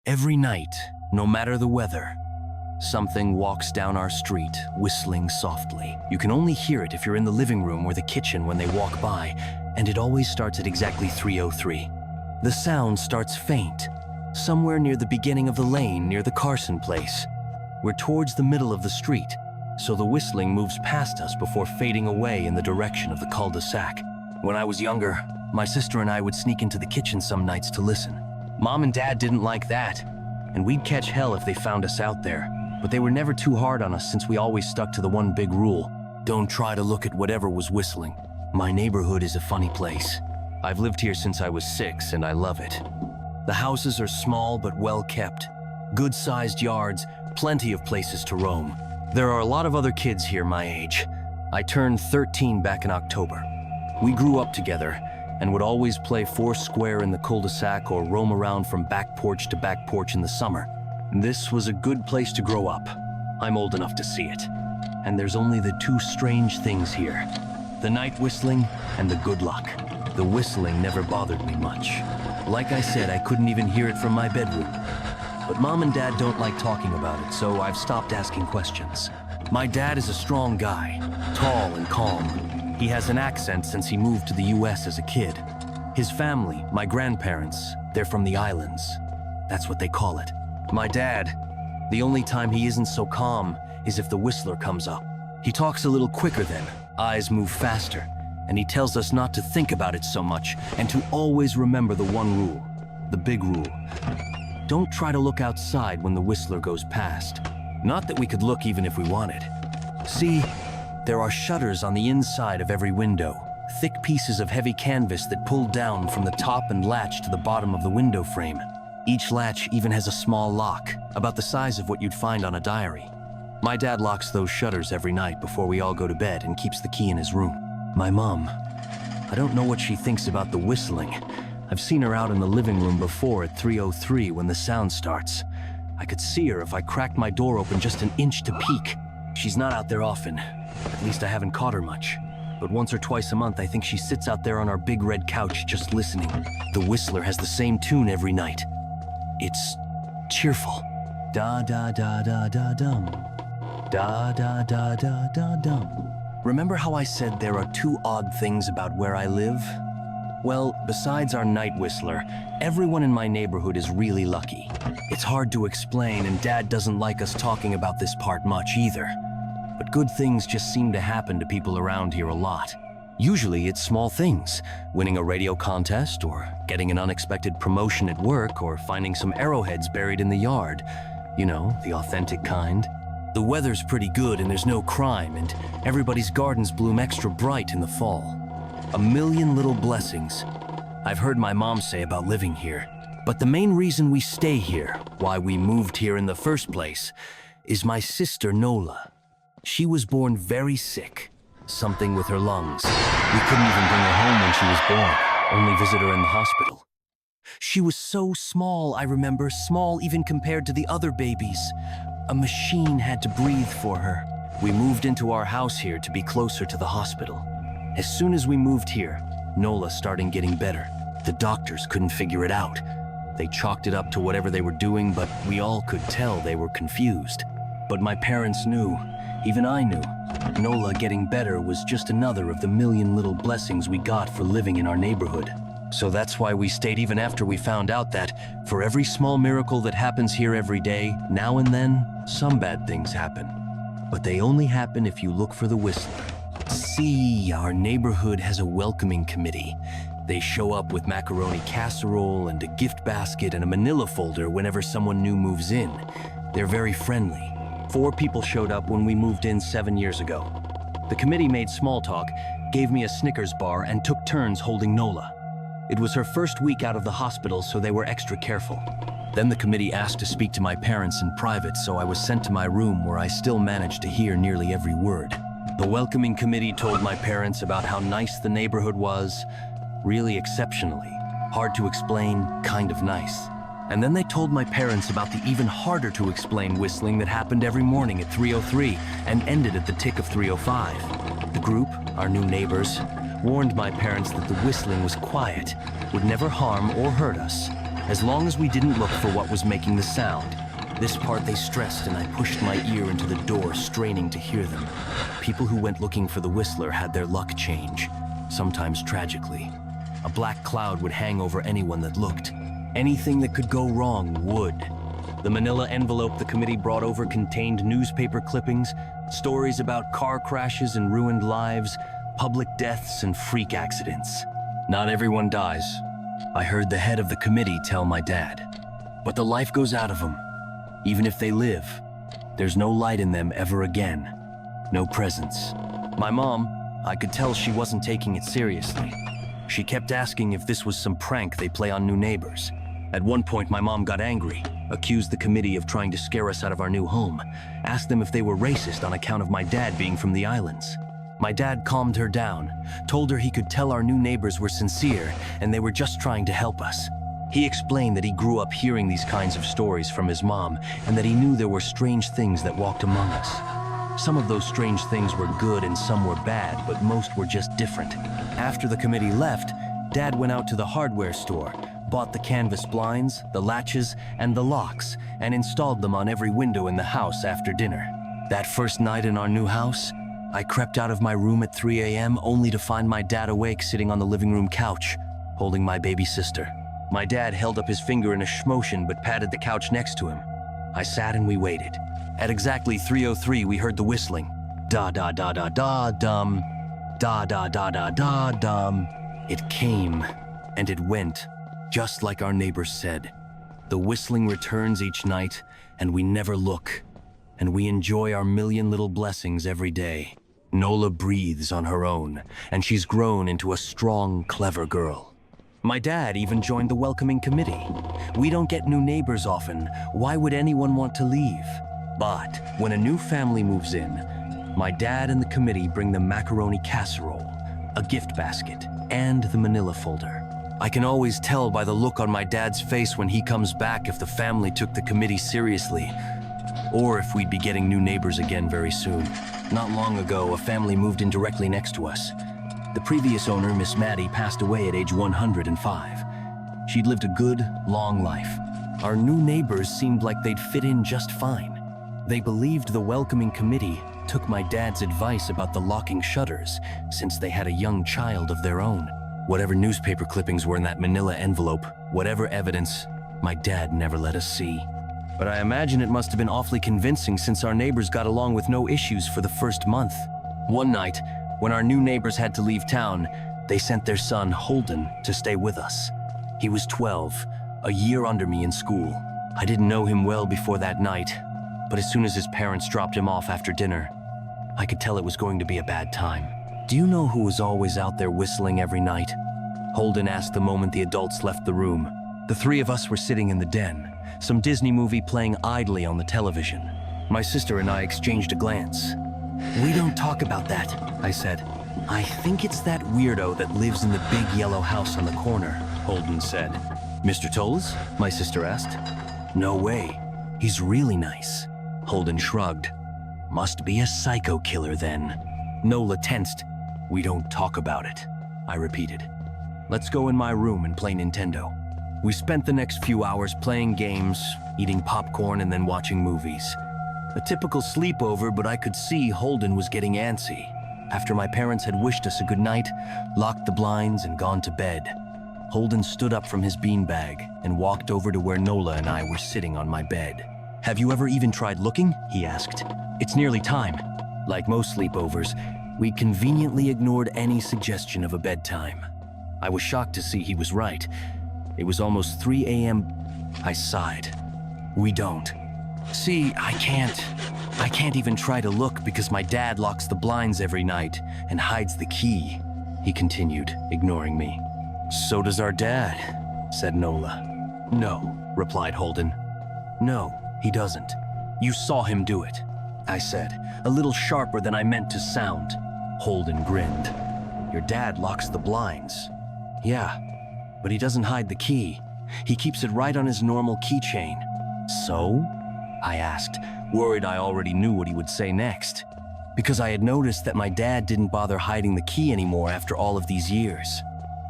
Every night, no matter the weather, something walks down our street, whistling softly. You can only hear it if you're in the living room or the kitchen when they walk by, and it always starts at exactly 3:03. The sound starts faint, somewhere near the beginning of the lane near the Carson place. We're towards the middle of the street, so the whistling moves past us before fading away in the direction of the cul-de-sac. When I was younger, my sister and I would sneak into the kitchen some nights to listen. Mom and Dad didn't like that, and we'd catch hell if they found us out there. But they were never too hard on us since we always stuck to the one big rule: don't try to look at whatever was whistling. My neighborhood is a funny place. I've lived here since I was 6 and I love it. The houses are small but well kept. Good-sized yards, plenty of places to roam. There are a lot of other kids here my age. I turned 13 back in October. We grew up together and would always play foursquare in the cul-de-sac or roam around from back porch to back porch in the summer. This was a good place to grow up. I'm old enough to see it. And there's only the two strange things here: the night whistling and the good luck. The whistling never bothered me much. Like I said, I couldn't even hear it from my bedroom. But Mom and Dad don't like talking about it, so I've stopped asking questions. My dad is a strong guy, tall and calm. He has an accent since he moved to the US as a kid. His family, my grandparents, they're from the islands. That's what they call it. My dad, the only time he isn't so calm is if the whistler comes up. He talks a little quicker then, eyes move faster, and he tells us not to think about it so much and to always remember the one rule, the big rule. Don't try to look outside when the whistler goes past. Not that we could look even if we wanted. See, there are shutters on the inside of every window, thick pieces of heavy canvas that pull down from the top and latch to the bottom of the window frame. Each latch even has a small lock, about the size of what you'd find on a diary. My dad locks those shutters every night before we all go to bed and keeps the key in his room. My mom, I don't know what she thinks about the whistling. I've seen her out in the living room before at 3:03 when the sound starts. I could see her if I cracked my door open just an inch to peek. She's not out there often. At least I haven't caught her much. But once or twice a month, I think she sits out there on our big red couch just listening. The whistler has the same tune every night. It's cheerful. Da-da-da-da-da-dum. Da-da-da-da-da-dum. Remember how I said there are two odd things about where I live? Well, besides our night whistler, everyone in my neighborhood is really lucky. It's hard to explain, and Dad doesn't like us talking about this part much either. But good things just seem to happen to people around here a lot. Usually it's small things: winning a radio contest, or getting an unexpected promotion at work, or finding some arrowheads buried in the yard. You know, the authentic kind. The weather's pretty good and there's no crime, and everybody's gardens bloom extra bright in the fall. A million little blessings. I've heard my mom say about living here. But the main reason we stay here, why we moved here in the first place, is my sister Nola. She was born very sick, something with her lungs. We couldn't even bring her home when she was born, only visit her in the hospital. She was so small, I remember, small even compared to the other babies. A machine had to breathe for her. We moved into our house here to be closer to the hospital. As soon as we moved here, Nola started getting better. The doctors couldn't figure it out. They chalked it up to whatever they were doing, but we all could tell they were confused. But my parents knew, even I knew, Nola getting better was just another of the million little blessings we got for living in our neighborhood. So that's why we stayed even after we found out that, for every small miracle that happens here every day, now and then, some bad things happen. But they only happen if you look for the whistler. See, our neighborhood has a welcoming committee. They show up with macaroni casserole and a gift basket and a manila folder whenever someone new moves in. They're very friendly. 4 people showed up when we moved in 7 years ago. The committee made small talk, gave me a Snickers bar, and took turns holding Nola. It was her first week out of the hospital, so they were extra careful. Then the committee asked to speak to my parents in private, so I was sent to my room where I still managed to hear nearly every word. The welcoming committee told my parents about how nice the neighborhood was, really exceptionally. Hard to explain, kind of nice. And then they told my parents about the even harder to explain whistling that happened every morning at 3:03 and ended at the tick of 3:05. The group, our new neighbors, warned my parents that the whistling was quiet, would never harm or hurt us, as long as we didn't look for what was making the sound. This part they stressed, and I pushed my ear into the door, straining to hear them. People who went looking for the whistler had their luck change, sometimes tragically. A black cloud would hang over anyone that looked. Anything that could go wrong would. The manila envelope the committee brought over contained newspaper clippings, stories about car crashes and ruined lives, public deaths and freak accidents. Not everyone dies, I heard the head of the committee tell my dad. But the life goes out of them. Even if they live, there's no light in them ever again. No presence. My mom, I could tell she wasn't taking it seriously. She kept asking if this was some prank they play on new neighbors. At one point, my mom got angry, accused the committee of trying to scare us out of our new home, asked them if they were racist on account of my dad being from the islands. My dad calmed her down, told her he could tell our new neighbors were sincere and they were just trying to help us. He explained that he grew up hearing these kinds of stories from his mom and that he knew there were strange things that walked among us. Some of those strange things were good and some were bad, but most were just different. After the committee left, Dad went out to the hardware store, bought the canvas blinds, the latches, and the locks, and installed them on every window in the house after dinner. That first night in our new house, I crept out of my room at 3 a.m. only to find my dad awake sitting on the living room couch, holding my baby sister. My dad held up his finger in a shmotion but patted the couch next to him. I sat and we waited. At exactly 3:03, we heard the whistling. Da-da-da-da-da-dum. Da-da-da-da-da-dum. It came, and it went, just like our neighbors said. The whistling returns each night, and we never look. And we enjoy our million little blessings every day. Nola breathes on her own, and she's grown into a strong, clever girl. My dad even joined the welcoming committee. We don't get new neighbors often. Why would anyone want to leave? But when a new family moves in, my dad and the committee bring the macaroni casserole, a gift basket, and the manila folder. I can always tell by the look on my dad's face when he comes back if the family took the committee seriously, or if we'd be getting new neighbors again very soon. Not long ago, a family moved in directly next to us. The previous owner, Miss Maddie, passed away at age 105. She'd lived a good, long life. Our new neighbors seemed like they'd fit in just fine. They believed the welcoming committee took my dad's advice about the locking shutters since they had a young child of their own. Whatever newspaper clippings were in that manila envelope, whatever evidence, my dad never let us see. But I imagine it must have been awfully convincing since our neighbors got along with no issues for the first month. One night, when our new neighbors had to leave town, they sent their son, Holden, to stay with us. He was 12, a year under me in school. I didn't know him well before that night, but as soon as his parents dropped him off after dinner, I could tell it was going to be a bad time. Do you know who was always out there whistling every night? Holden asked the moment the adults left the room. The three of us were sitting in the den, some Disney movie playing idly on the television. My sister and I exchanged a glance. "We don't talk about that," I said. "I think it's that weirdo that lives in the big yellow house on the corner," Holden said. "Mr. Toles?" my sister asked. "No way. He's really nice." Holden shrugged. "Must be a psycho killer then." Nola tensed. "We don't talk about it," I repeated. "Let's go in my room and play Nintendo." We spent the next few hours playing games, eating popcorn, and then watching movies. A typical sleepover, but I could see Holden was getting antsy. After my parents had wished us a good night, locked the blinds, and gone to bed, Holden stood up from his beanbag and walked over to where Nola and I were sitting on my bed. "Have you ever even tried looking?" he asked. "It's nearly time." Like most sleepovers, we conveniently ignored any suggestion of a bedtime. I was shocked to see he was right. It was almost 3 a.m. I sighed. "We don't. See, I can't even try to look because my dad locks the blinds every night and hides the key," he continued, ignoring me. "So does our dad," said Nola. "No," replied Holden. "No, he doesn't. You saw him do it," I said, a little sharper than I meant to sound. Holden grinned. "Your dad locks the blinds." "Yeah, but he doesn't hide the key. He keeps it right on his normal keychain." "So?" I asked, worried I already knew what he would say next, because I had noticed that my dad didn't bother hiding the key anymore after all of these years,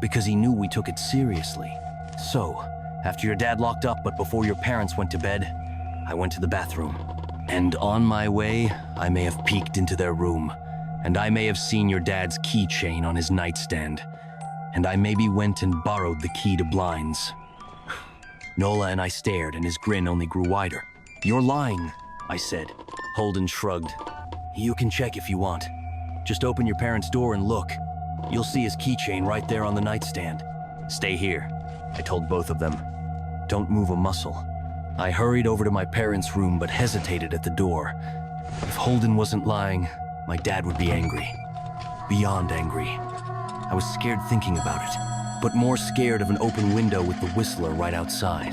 because he knew we took it seriously. So, After your dad locked up, but before your parents went to bed, I went to the bathroom. And on my way, I may have peeked into their room, and I may have seen your dad's keychain on his nightstand, and I maybe went and borrowed the key to blinds. Nola and I stared, and his grin only grew wider. "You're lying," I said. Holden shrugged. "You can check if you want. Just open your parents' door and look. You'll see his keychain right there on the nightstand. Stay here," I told both of them. "Don't move a muscle." I hurried over to my parents' room but hesitated at the door. If Holden wasn't lying, my dad would be angry. Beyond angry. I was scared thinking about it, but more scared of an open window with the whistler right outside.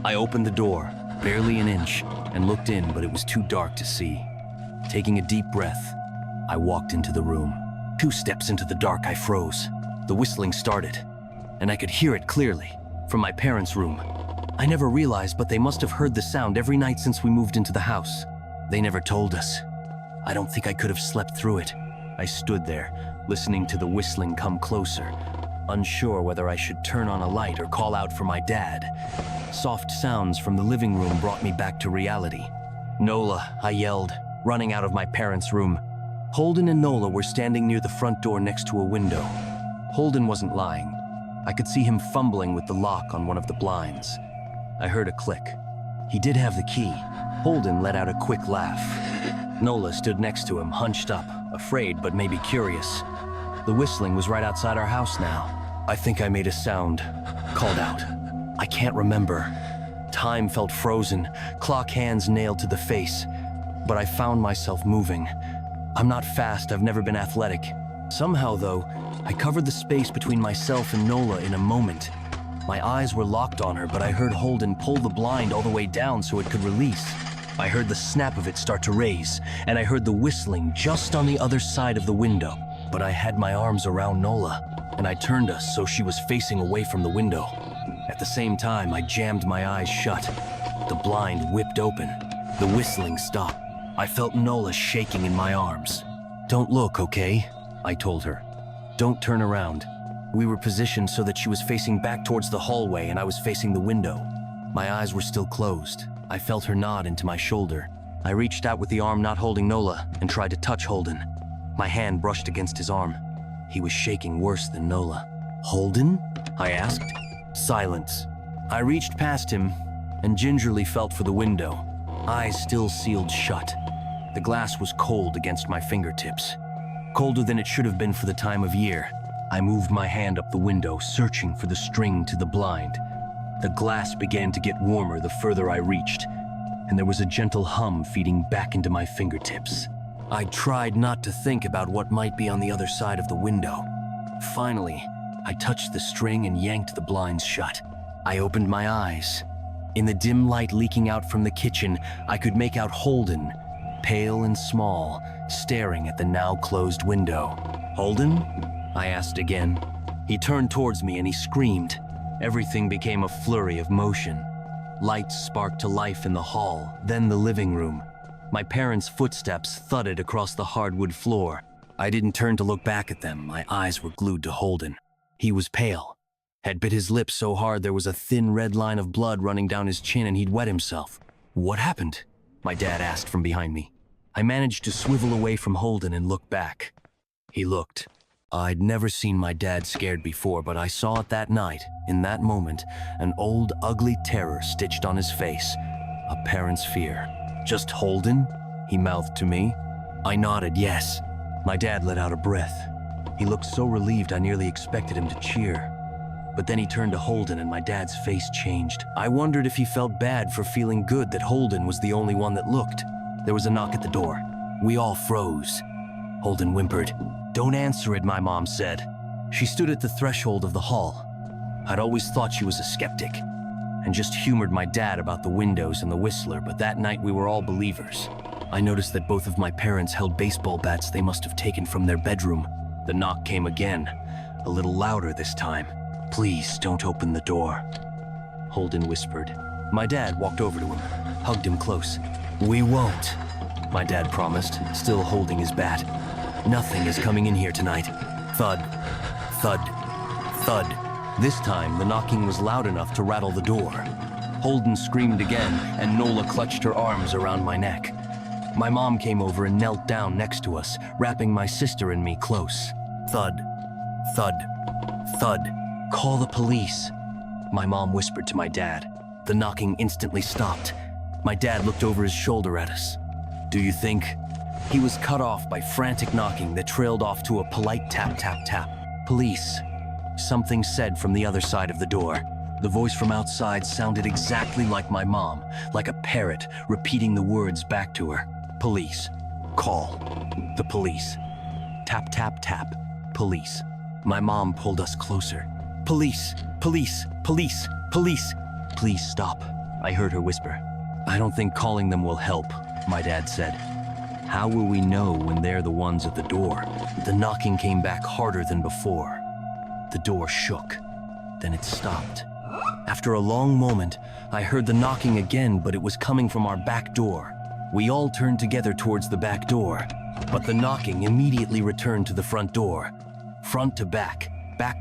I opened the door, barely an inch, and looked in, but it was too dark to see. Taking a deep breath, I walked into the room. 2 steps into the dark, I froze. The whistling started, and I could hear it clearly, from my parents' room. I never realized, but they must have heard the sound every night since we moved into the house. They never told us. I don't think I could have slept through it. I stood there, listening to the whistling come closer, unsure whether I should turn on a light or call out for my dad. Soft sounds from the living room brought me back to reality. "Nola," I yelled, running out of my parents' room. Holden and Nola were standing near the front door next to a window. Holden wasn't lying. I could see him fumbling with the lock on one of the blinds. I heard a click. He did have the key. Holden let out a quick laugh. Nola stood next to him, hunched up, afraid but maybe curious. The whistling was right outside our house now. I think I made a sound, called out. I can't remember. Time felt frozen, clock hands nailed to the face. But I found myself moving. I'm not fast, I've never been athletic. Somehow, though, I covered the space between myself and Nola in a moment. My eyes were locked on her, but I heard Holden pull the blind all the way down so it could release. I heard the snap of it start to raise, and I heard the whistling just on the other side of the window. But I had my arms around Nola, and I turned us so she was facing away from the window. At the same time, I jammed my eyes shut. The blind whipped open. The whistling stopped. I felt Nola shaking in my arms. "Don't look, okay?" I told her. "Don't turn around." We were positioned so that she was facing back towards the hallway and I was facing the window. My eyes were still closed. I felt her nod into my shoulder. I reached out with the arm not holding Nola and tried to touch Holden. My hand brushed against his arm. He was shaking worse than Nola. "Holden?" I asked. Silence. I reached past him and gingerly felt for the window, eyes still sealed shut. The glass was cold against my fingertips. Colder than it should have been for the time of year. I moved my hand up the window, searching for the string to the blind. The glass began to get warmer the further I reached, and there was a gentle hum feeding back into my fingertips. I tried not to think about what might be on the other side of the window. Finally, I touched the string and yanked the blinds shut. I opened my eyes. In the dim light leaking out from the kitchen, I could make out Holden, pale and small, staring at the now closed window. "Holden?" I asked again. He turned towards me and he screamed. Everything became a flurry of motion. Lights sparked to life in the hall, then the living room. My parents' footsteps thudded across the hardwood floor. I didn't turn to look back at them. My eyes were glued to Holden. He was pale, had bit his lip so hard there was a thin red line of blood running down his chin and he'd wet himself. "What happened?" my dad asked from behind me. I managed to swivel away from Holden and look back. He looked. I'd never seen my dad scared before, but I saw it that night, in that moment, an old, ugly terror stitched on his face, a parent's fear. "Just Holden?" he mouthed to me. I nodded yes. My dad let out a breath. He looked so relieved I nearly expected him to cheer. But then he turned to Holden and my dad's face changed. I wondered if he felt bad for feeling good that Holden was the only one that looked. There was a knock at the door. We all froze. Holden whimpered. "Don't answer it," my mom said. She stood at the threshold of the hall. I'd always thought she was a skeptic, and just humored my dad about the windows and the whistler, but that night we were all believers. I noticed that both of my parents held baseball bats they must have taken from their bedroom. The knock came again, a little louder this time. "Please don't open the door," Holden whispered. My dad walked over to him, hugged him close. "We won't," my dad promised, still holding his bat. "Nothing is coming in here tonight." Thud, thud, thud. This time, the knocking was loud enough to rattle the door. Holden screamed again, and Nola clutched her arms around my neck. My mom came over and knelt down next to us, wrapping my sister and me close. Thud, thud, thud. Call the police, my mom whispered to my dad. The knocking instantly stopped. My dad looked over his shoulder at us. Do you think? He was cut off by frantic knocking that trailed off to a polite tap, tap, tap. Police. Something said from the other side of the door. The voice from outside sounded exactly like my mom, like a parrot repeating the words back to her. Police. Call. The police. Tap, tap, tap. Police. My mom pulled us closer. Police. Police. Police. Police. Please stop, I heard her whisper. I don't think calling them will help, my dad said. How will we know when they're the ones at the door? The knocking came back harder than before. The door shook. Then it stopped. After a long moment, I heard the knocking again, but it was coming from our back door. We all turned together towards the back door, but the knocking immediately returned to the front door. Front to back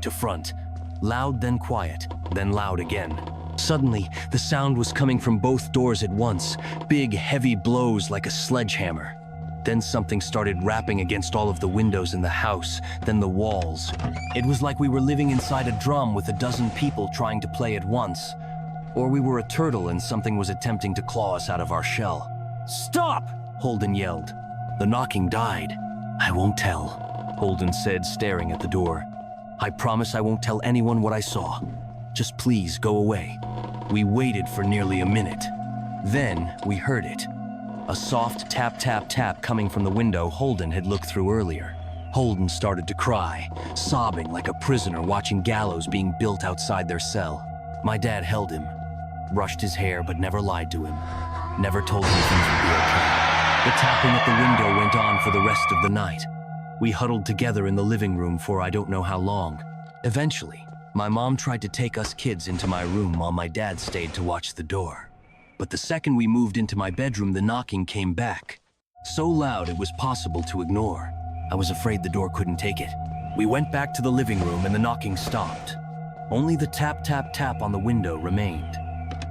to front. Loud, then quiet, then loud again. Suddenly, the sound was coming from both doors at once, big, heavy blows like a sledgehammer. Then something started rapping against all of the windows in the house, then the walls. It was like we were living inside a drum with a dozen people trying to play at once. Or we were a turtle and something was attempting to claw us out of our shell. Stop! Holden yelled. The knocking died. I won't tell, Holden said, staring at the door. I promise I won't tell anyone what I saw. Just please go away. We waited for nearly a minute. Then we heard it. A soft tap, tap, tap coming from the window Holden had looked through earlier. Holden started to cry, sobbing like a prisoner watching gallows being built outside their cell. My dad held him, brushed his hair but never lied to him, never told him things would be okay. The tapping at the window went on for the rest of the night. We huddled together in the living room for I don't know how long. Eventually, my mom tried to take us kids into my room while my dad stayed to watch the door. But the second we moved into my bedroom, the knocking came back. So loud it was possible to ignore. I was afraid the door couldn't take it. We went back to the living room and the knocking stopped. Only the tap, tap, tap on the window remained.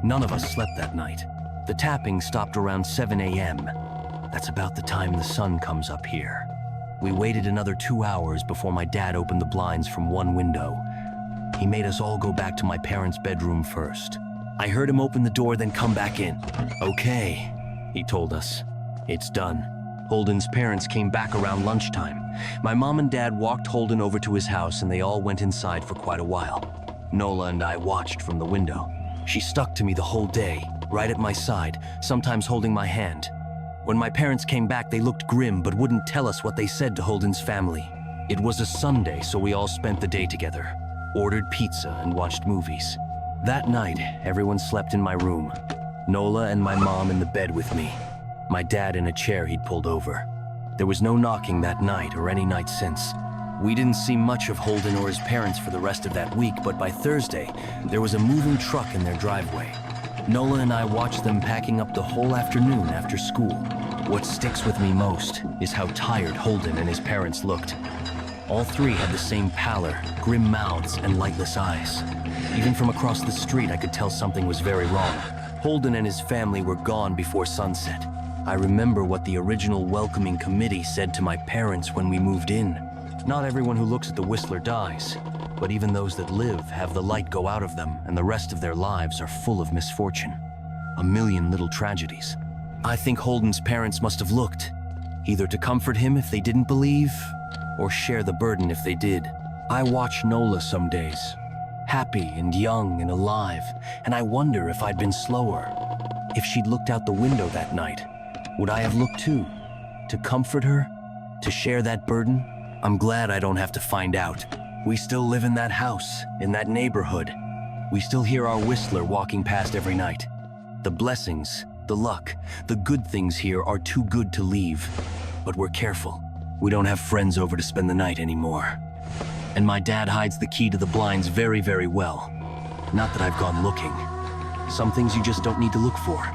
None of us slept that night. The tapping stopped around 7 a.m. That's about the time the sun comes up here. We waited another 2 hours before my dad opened the blinds from one window. He made us all go back to my parents' bedroom first. I heard him open the door, then come back in. Okay, he told us. It's done. Holden's parents came back around lunchtime. My mom and dad walked Holden over to his house and they all went inside for quite a while. Nola and I watched from the window. She stuck to me the whole day, right at my side, sometimes holding my hand. When my parents came back, they looked grim but wouldn't tell us what they said to Holden's family. It was a Sunday, so we all spent the day together, ordered pizza and watched movies. That night, everyone slept in my room. Nola and my mom in the bed with me. My dad in a chair he'd pulled over. There was no knocking that night or any night since. We didn't see much of Holden or his parents for the rest of that week, but by Thursday, there was a moving truck in their driveway. Nola and I watched them packing up the whole afternoon after school. What sticks with me most is how tired Holden and his parents looked. All three had the same pallor, grim mouths, and lightless eyes. Even from across the street, I could tell something was very wrong. Holden and his family were gone before sunset. I remember what the original welcoming committee said to my parents when we moved in. Not everyone who looks at the Whistler dies, but even those that live have the light go out of them, and the rest of their lives are full of misfortune. A million little tragedies. I think Holden's parents must have looked, either to comfort him if they didn't believe, or share the burden if they did. I watch Nola some days, happy and young and alive, and I wonder if I'd been slower. If she'd looked out the window that night, would I have looked too? To comfort her? To share that burden? I'm glad I don't have to find out. We still live in that house, in that neighborhood. We still hear our Whistler walking past every night. The blessings, the luck, the good things here are too good to leave. But we're careful. We don't have friends over to spend the night anymore. And my dad hides the key to the blinds very, very well. Not that I've gone looking. Some things you just don't need to look for.